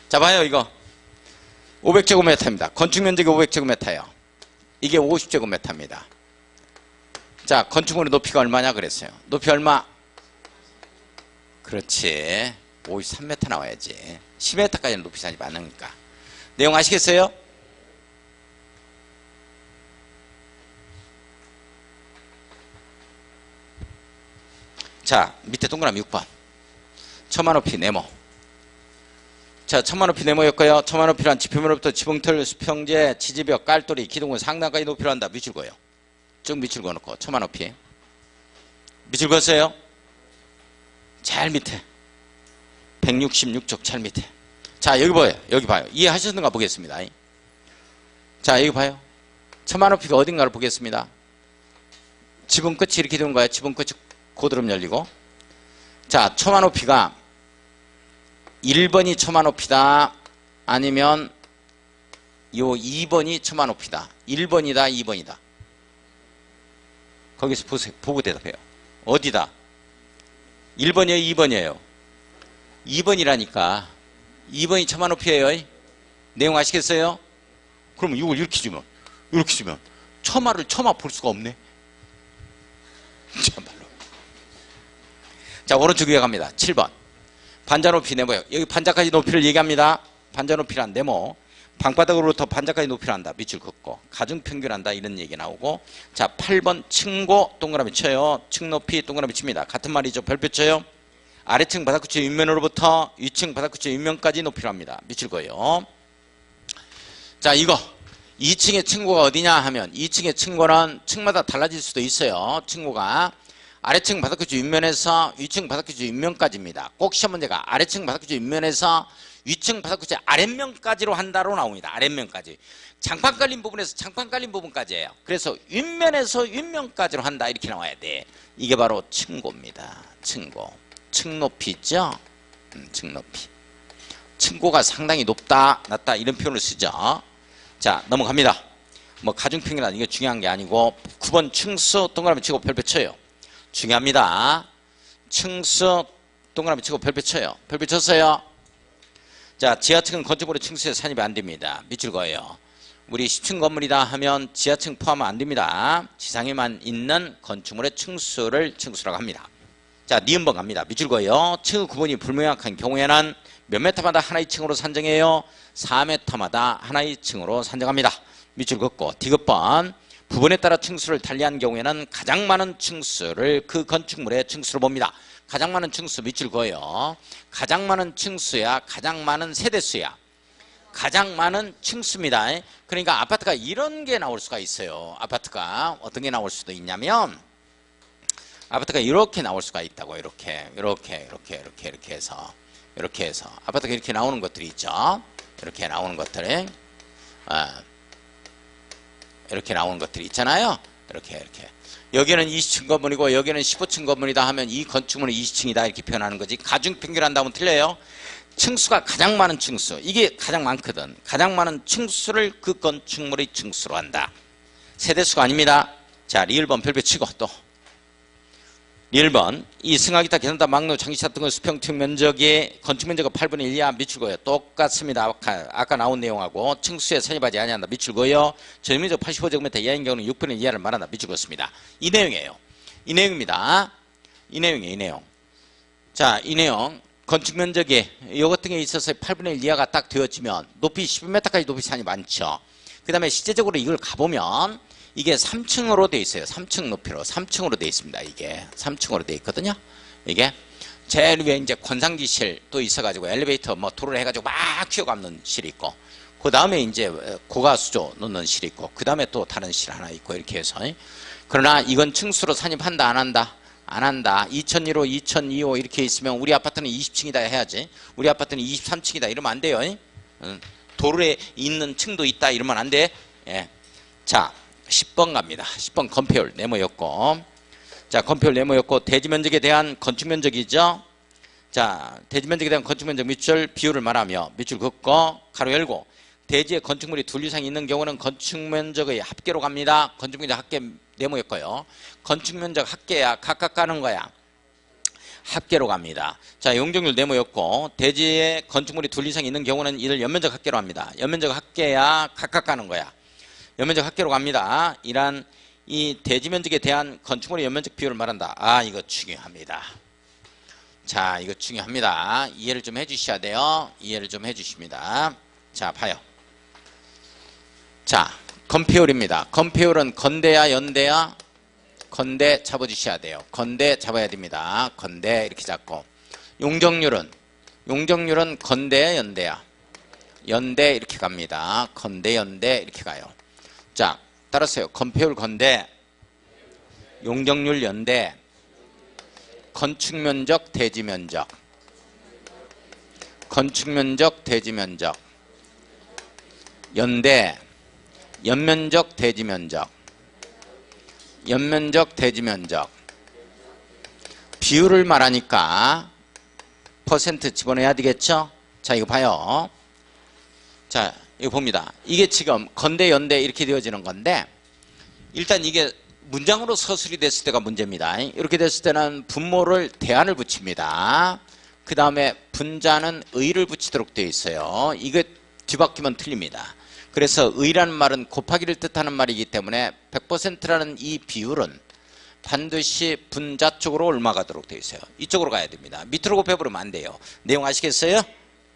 S1: 자, 봐요 이거. 500제곱미터입니다. 건축 면적이 500제곱미터예요. 이게 50제곱미터입니다. 자, 건축물의 높이가 얼마냐 그랬어요. 높이 얼마? 그렇지. 53m 나와야지. 10m까지는 높이산이 많으니까. 내용 아시겠어요? 자, 밑에 동그라미 6번. 처마높이 네모. 자, 처마높이 네모였고요. 처마높이란 지표면으로부터 지붕틀, 수평재, 지지벽, 깔돌이, 기둥은 상단까지 높이로 한다. 밑줄 그어요. 쭉 밑줄 그어놓고 처마높이. 밑줄 그었어요? 제일 밑에. 166쪽 제일 밑에. 자, 여기 봐요. 여기 봐요. 이해하셨는가 보겠습니다. 자, 여기 봐요. 처마높이가 어딘가를 보겠습니다. 지붕 끝이 이렇게 되는 거예요. 지붕 끝이 고드름 열리고. 자, 처마높이가 1번이 처마높이다. 아니면 요 2번이 처마높이다. 1번이다. 2번이다. 거기서 보세요. 보고 대답해요. 어디다? 1번이에요? 2번이에요? 2번이라니까. 2번이 처마높이에요. 내용 아시겠어요? 그러면 이걸 이렇게 주면 처마를 처마 볼 수가 없네. 참말로. 자, 오른쪽 위에 갑니다. 7번. 반자높이 네모요. 여기 반자까지 높이를 얘기합니다. 반자높이란 네모. 방바닥으로부터 반자까지 높이를 한다. 밑줄 긋고. 가중평균한다. 이런 얘기 나오고. 자, 8번 층고 동그라미 쳐요. 층 높이 동그라미 칩니다. 같은 말이죠. 별표 쳐요. 아래층 바닥구치 윗면으로부터 위층 바닥구치 윗면까지 높이를 합니다. 밑을 거예요. 자, 이거 2층의 층고가 어디냐 하면 2층의 층고는 층마다 달라질 수도 있어요. 층고가 아래층 바닥구치 윗면에서 위층 바닥구치 윗면까지입니다. 꼭 시험 문제가 아래층 바닥구치 윗면에서 위층 바닥구치 아랫면까지로 한다로 나옵니다. 아랫면까지. 장판 깔린 부분에서 장판 깔린 부분까지예요. 그래서 윗면에서 윗면까지로 한다 이렇게 나와야 돼. 이게 바로 층고입니다. 층고. 층높이 있죠? 층높이. 층고가 상당히 높다, 낮다 이런 표현을 쓰죠. 자, 넘어갑니다. 뭐 가중평이라는 이게 중요한 게 아니고 9번 층수 동그라미 치고 별표 쳐요. 중요합니다. 층수 동그라미 치고 별표 쳐요. 별표 쳤어요. 자, 지하층은 건축물의 층수에 산입이 안 됩니다. 밑줄 거예요. 우리 10층 건물이다 하면 지하층 포함은 안 됩니다. 지상에만 있는 건축물의 층수를 층수라고 합니다. 자, 니은번 갑니다. 밑줄 거예요. 층의 구분이 불명확한 경우에는 몇 메타마다 하나의 층으로 산정해요? 4m마다 하나의 층으로 산정합니다. 밑줄 긋고 디귿번 부분에 따라 층수를 달리한 경우에는 가장 많은 층수를 그 건축물의 층수로 봅니다. 가장 많은 층수 밑줄 그어요. 가장 많은 층수야 가장 많은 세대수야 가장 많은 층수입니다. 그러니까 아파트가 이런 게 나올 수가 있어요. 아파트가 어떤 게 나올 수도 있냐면 아파트가 이렇게 나올 수가 있다고. 이렇게 해서 아파트가 이렇게 나오는 것들이 있죠. 이렇게 나오는 것들이 이렇게 나오는 것들이 있잖아요. 이렇게 여기는 20층 건물이고 여기는 15층 건물이다 하면 이 건축물은 20층이다 이렇게 표현하는 거지. 가중평균한다면 틀려요. 층수가 가장 많은 층수, 이게 가장 많거든. 가장 많은 층수를 그 건축물의 층수로 한다. 세대수가 아닙니다. 자, 리을번 별표 치고 또 리을번 이 승하기타 개선다 막루 장기차 등의 수평층 면적이 건축 면적의 8분의 1 이하 미출고요. 똑같습니다. 아까 나온 내용하고 층수에 산입하지 아니한다. 미출고요. 전면적 85제곱미터 이하인 경우는 6분의 1 이하를 말한다. 미출고습니다. 이 내용이에요. 이 내용입니다. 이 내용이에요. 이 내용. 자, 이 내용 건축 면적이 요 같은 게 있어서 8분의 1 이하가 딱 되어지면 높이 10m까지 높이 산이 많죠. 그 다음에 실제적으로 이걸 가보면 이게 3층으로 돼 있어요. 3층 높이로 3층으로 돼 있습니다. 이게 3층으로 돼 있거든요. 이게 제일 위에 이제 권상지실도 있어가지고 엘리베이터 뭐 도로를 해가지고 막 휘어감는 실이 있고 그 다음에 이제 고가수조 넣는 실이 있고 그 다음에 또 다른 실 하나 있고 이렇게 해서 그러나 이건 층수로 산입한다 안 한다? 안 한다. 2001호, 2002호 이렇게 있으면 우리 아파트는 20층이다 해야지. 우리 아파트는 23층이다 이러면 안 돼요. 도로에 있는 층도 있다 이러면 안 돼. 예. 자, 10번 갑니다. 10번 건폐율 네모였고 자, 건폐율 네모였고 대지면적에 대한 건축면적이죠. 자, 대지면적에 대한 건축면적 밑줄 비율을 말하며 밑줄 긋고 가로 열고 대지에 건축물이 둘 이상 있는 경우는 건축면적의 합계로 갑니다. 건축면적 합계 네모였고요. 건축면적 합계야 각각 가는 거야. 합계로 갑니다. 자, 용적률 네모였고 대지에 건축물이 둘 이상 있는 경우는 이를 연면적 합계로 합니다. 연면적 합계야 각각 가는 거야. 연면적 합계로 갑니다. 이란 이 대지면적에 대한 건축물의 연면적 비율을 말한다. 아, 이거 중요합니다. 자, 이거 중요합니다. 이해를 좀 해주셔야 돼요. 이해를 좀 해주십니다. 자, 봐요. 자, 건폐율입니다. 건폐율은 건대야 연대야? 건대 잡아주셔야 돼요. 건대 잡아야 됩니다. 건대 이렇게 잡고 용적률은 건대야 연대야? 연대 이렇게 갑니다. 건대 연대 이렇게 가요. 자, 따라서요. 건폐율 건대, 용적률 연대, 건축면적 대지면적, 건축면적 대지면적, 연대, 연면적 대지면적, 연면적 대지면적. 비율을 말하니까 퍼센트 집어넣어야 되겠죠? 자, 이거 봐요. 자, 이거 봅니다. 이게 지금 건대 연대 이렇게 되어지는 건데 일단 이게 문장으로 서술이 됐을 때가 문제입니다. 이렇게 됐을 때는 분모를 대안을 붙입니다. 그 다음에 분자는 의를 붙이도록 되어 있어요. 이게 뒤바뀌면 틀립니다. 그래서 의라는 말은 곱하기를 뜻하는 말이기 때문에 100%라는 이 비율은 반드시 분자 쪽으로 옮아가도록 되어 있어요. 이쪽으로 가야 됩니다. 밑으로 곱해버리면 안 돼요. 내용 아시겠어요?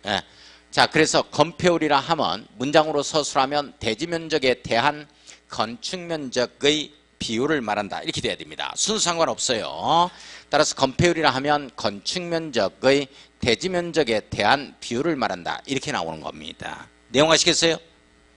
S1: 네. 자, 그래서 건폐율이라 하면 문장으로 서술하면 대지면적에 대한 건축면적의 비율을 말한다. 이렇게 돼야 됩니다. 순서 상관없어요. 따라서 건폐율이라 하면 건축 면적의 대지 면적에 대한 비율을 말한다. 이렇게 나오는 겁니다. 내용 아시겠어요?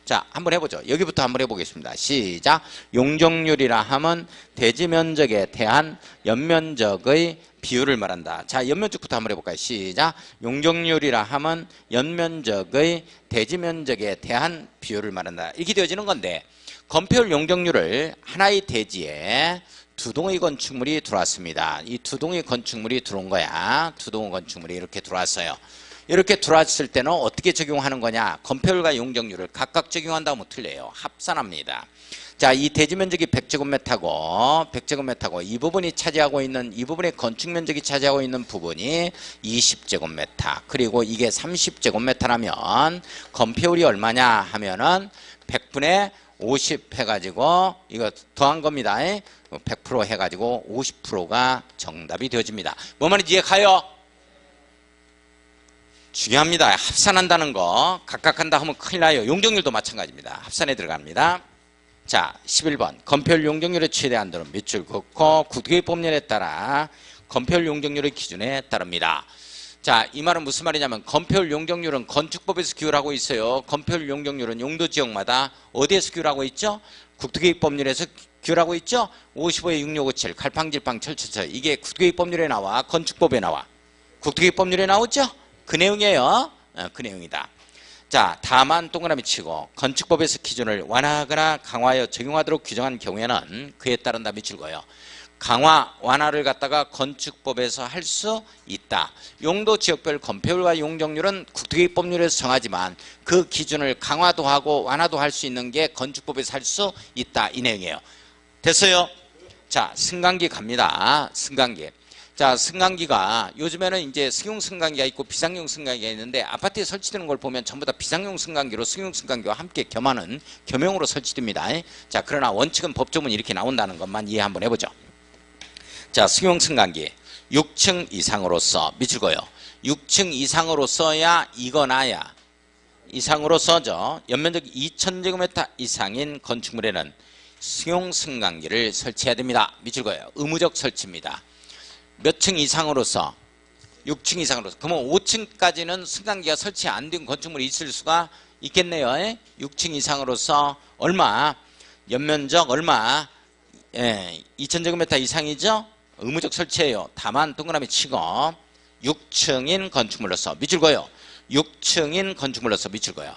S1: 자, 한번 해보죠. 여기부터 한번 해보겠습니다. 시작. 용적률이라 하면 대지 면적에 대한 연면적의 비율을 말한다. 자, 연면적부터 한번 해볼까요? 시작. 용적률이라 하면 연면적의 대지 면적에 대한 비율을 말한다. 이렇게 되어지는 건데, 건폐율 용적률을 하나의 대지에 두 동의 건축물이 들어왔습니다. 이 두 동의 건축물이 들어온 거야. 두 동의 건축물이 이렇게 들어왔어요. 이렇게 들어왔을 때는 어떻게 적용하는 거냐? 건폐율과 용적률을 각각 적용한다면 틀려요. 합산합니다. 자, 이 대지 면적이 100제곱미터고 이 부분이 차지하고 있는, 이 부분의 건축 면적이 차지하고 있는 부분이 20제곱미터. 그리고 이게 30제곱미터라면 건폐율이 얼마냐 하면은 100분의 50 해가지고 이거 더한 겁니다. 100% 해가지고 50%가 정답이 되어집니다. 뭐 말인지 이해가요? 중요합니다. 합산한다는 거 각각 한다 하면 큰일 나요. 용적률도 마찬가지입니다. 합산에 들어갑니다. 자, 11번 건폐율 용적률의 최대 한도는 몇 줄 긋고 구두의 법률에 따라 건폐율 용적률의 기준에 따릅니다. 자, 이 말은 무슨 말이냐면 건폐율 용적률은 건축법에서 규율하고 있어요. 건폐율 용적률은 용도 지역마다 어디에서 규율하고 있죠? 국토계획법률에서 규율하고 있죠. 55에 6657 갈팡질팡 철철철 이게 국토계획법률에 나와 건축법에 나와 국토계획법률에 나오죠. 그 내용이에요. 그 내용이다. 자, 다만 동그라미 치고 건축법에서 기준을 완화하거나 강화하여 적용하도록 규정한 경우에는 그에 따른다 밑줄 그어요. 강화, 완화를 갖다가 건축법에서 할 수 있다. 용도 지역별 건폐율과 용적률은 국토계획법률에서 정하지만 그 기준을 강화도 하고 완화도 할 수 있는 게 건축법에서 할 수 있다. 이 내용이에요. 됐어요? 자, 승강기 갑니다. 승강기. 자, 승강기가 요즘에는 이제 승용 승강기가 있고 비상용 승강기가 있는데 아파트에 설치되는 걸 보면 전부 다 비상용 승강기로 승용 승강기와 함께 겸하는 겸용으로 설치됩니다. 자, 그러나 원칙은 법조문 이렇게 나온다는 것만 이해 한번 해보죠. 자, 승용 승강기 6층 이상으로서 밑줄 그어요. 6층 이상으로 써야 이거나야 이상으로 써죠. 연면적 2000제곱미터 이상인 건축물에는 승용 승강기를 설치해야 됩니다. 밑줄 그어요. 의무적 설치입니다. 몇 층 이상으로서 6층 이상으로서 그러면 5층까지는 승강기가 설치 안 된 건축물이 있을 수가 있겠네요. 6층 이상으로서 얼마? 연면적 얼마? 2000제곱미터 이상이죠? 의무적 설치예요. 다만 동그라미 치고 6층인 건축물로서 밑줄 그어요. 6층인 건축물로서 밑줄 그어요.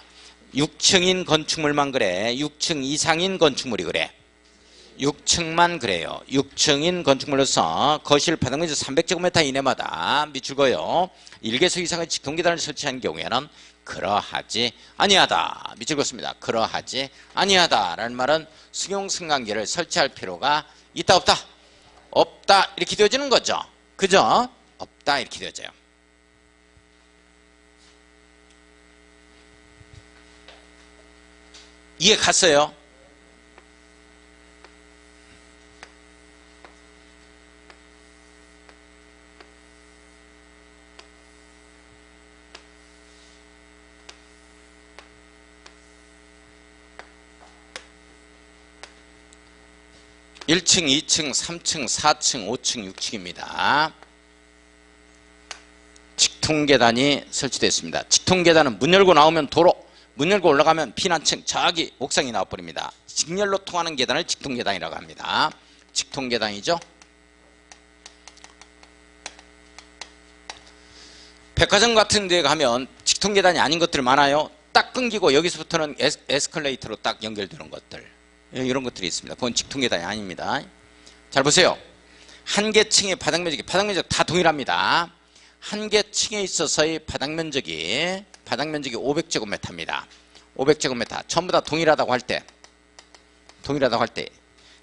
S1: 6층인 건축물만 그래. 6층 이상인 건축물이 그래. 6층만 그래요. 6층인 건축물로서 거실 바닥면적 300제곱미터 이내마다 밑줄 그어요. 1개소 이상의 직통계단을 설치한 경우에는 그러하지 아니하다. 밑줄 그었습니다. 그러하지 아니하다라는 말은 승용 승강기를 설치할 필요가 있다 없다? 없다 이렇게 되어지는 거죠. 그죠? 없다 이렇게 되어져요. 이해 갔어요? 일 1층, 2층, 3층, 4층, 5층, 6층입니다. 직통계단이 설치되어 있습니다. 직통계단은 문 열고 나오면 도로, 문 열고 올라가면 피난층, 저기 옥상이 나와버립니다. 직렬로 통하는 계단을 직통계단이라고 합니다. 직통계단이죠. 백화점 같은 데 가면 직통계단이 아닌 것들이 많아요. 딱 끊기고 여기서부터는 에스컬레이터로 딱 연결되는 것들. 이런 것들이 있습니다. 그건 직통계단이 아닙니다. 잘 보세요. 한 개 층의 바닥면적 다 동일합니다. 한 개 층에 있어서의 바닥면적이 500제곱미터입니다. 500제곱미터 전부 다 동일하다고 할 때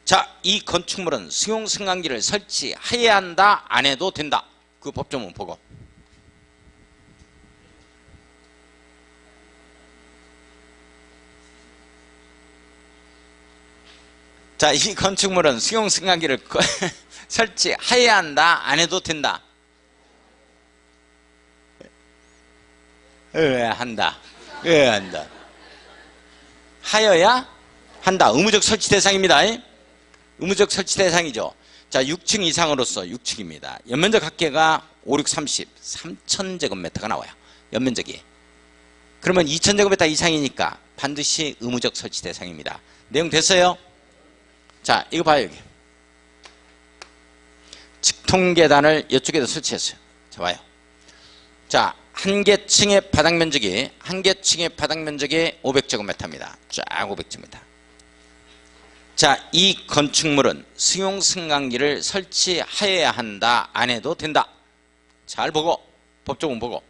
S1: 자, 이 건축물은 승용 승강기를 설치해야 한다 안 해도 된다. 그 법조문 보고 자, 이 건축물은 승용 승강기를 설치해야 한다 안 해도 된다. 한다. 한다. 하여야 한다. 의무적 설치 대상입니다. 의무적 설치 대상이죠. 자, 6층 이상으로서 6층입니다. 연면적 합계가 5, 6, 30, 3,000제곱미터가 나와요. 연면적이. 그러면 2,000제곱미터 이상이니까 반드시 의무적 설치 대상입니다. 내용 됐어요? 자, 이거 봐요, 여기. 직통계단을 이쪽에다 설치했어요. 자, 봐요. 자, 한 개 층의 바닥 면적이 500제곱미터입니다. 쫙 500제곱미터. 자, 이 건축물은 승용 승강기를 설치하여야 한다, 안 해도 된다. 잘 보고, 법조문 보고.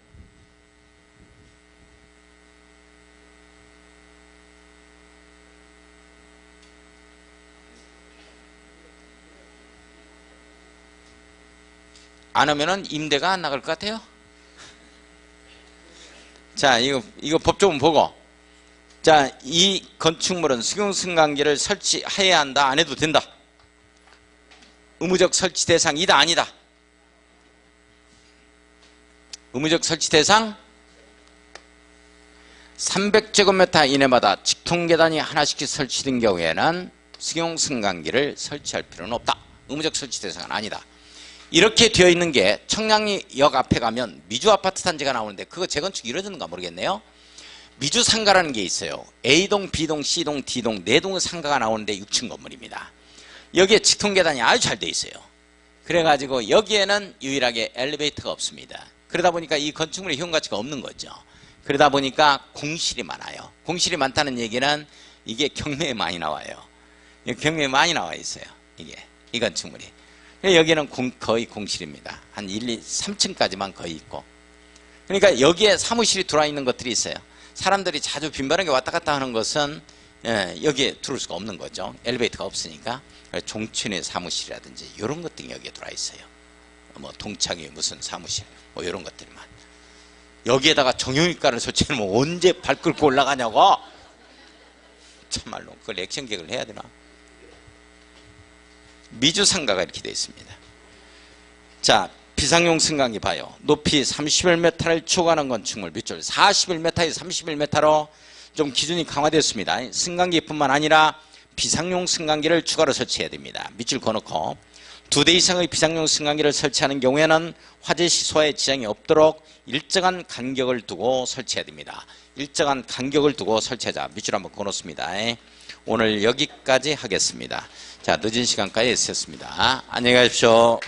S1: 안 하면은 임대가 안 나갈 것 같아요. 자, 이거 법조문 보고. 자, 이 건축물은 승용 승강기를 설치해야 한다, 안 해도 된다. 의무적 설치 대상이다, 아니다. 의무적 설치 대상 300제곱미터 이내마다 직통계단이 하나씩 설치된 경우에는 승용 승강기를 설치할 필요는 없다. 의무적 설치 대상은 아니다. 이렇게 되어 있는 게 청량리역 앞에 가면 미주아파트 단지가 나오는데 그거 재건축 이루어졌는가 모르겠네요. 미주상가라는 게 있어요. A동, B동, C동, D동 4동의 상가가 나오는데 6층 건물입니다. 여기에 직통계단이 아주 잘 돼 있어요. 그래가지고 여기에는 유일하게 엘리베이터가 없습니다. 그러다 보니까 이 건축물의 효용가치가 없는 거죠. 그러다 보니까 공실이 많아요. 공실이 많다는 얘기는 이게 경매에 많이 나와요. 경매에 많이 나와 있어요. 이 건축물이. 여기는 거의 공실입니다. 한 1, 2, 3층까지만 거의 있고. 그러니까 여기에 사무실이 들어와 있는 것들이 있어요. 사람들이 자주 빈번하게 왔다 갔다 하는 것은 여기에 들어올 수가 없는 거죠. 엘리베이터가 없으니까. 종친의 사무실이라든지 이런 것들이 여기에 들어와 있어요. 뭐 동창회 무슨 사무실 뭐 이런 것들만. 여기에다가 정형외과를 설치하면 언제 발 끓고 올라가냐고. 참말로 그걸 액션 계획을 해야 되나. 미주상가가 이렇게 되어 있습니다. 자, 비상용 승강기 봐요. 높이 31m를 추구하는 건축물 밑줄 41m에서 31m로 좀 기준이 강화됐습니다. 승강기뿐만 아니라 비상용 승강기를 추가로 설치해야 됩니다. 밑줄 그어놓고 2대 이상의 비상용 승강기를 설치하는 경우에는 화재 시소에 지장이 없도록 일정한 간격을 두고 설치해야 됩니다. 일정한 간격을 두고 설치하자. 밑줄 한번 그어놓습니다. 오늘 여기까지 하겠습니다. 자, 늦은 시간까지 했습니다. 안녕히 가십시오.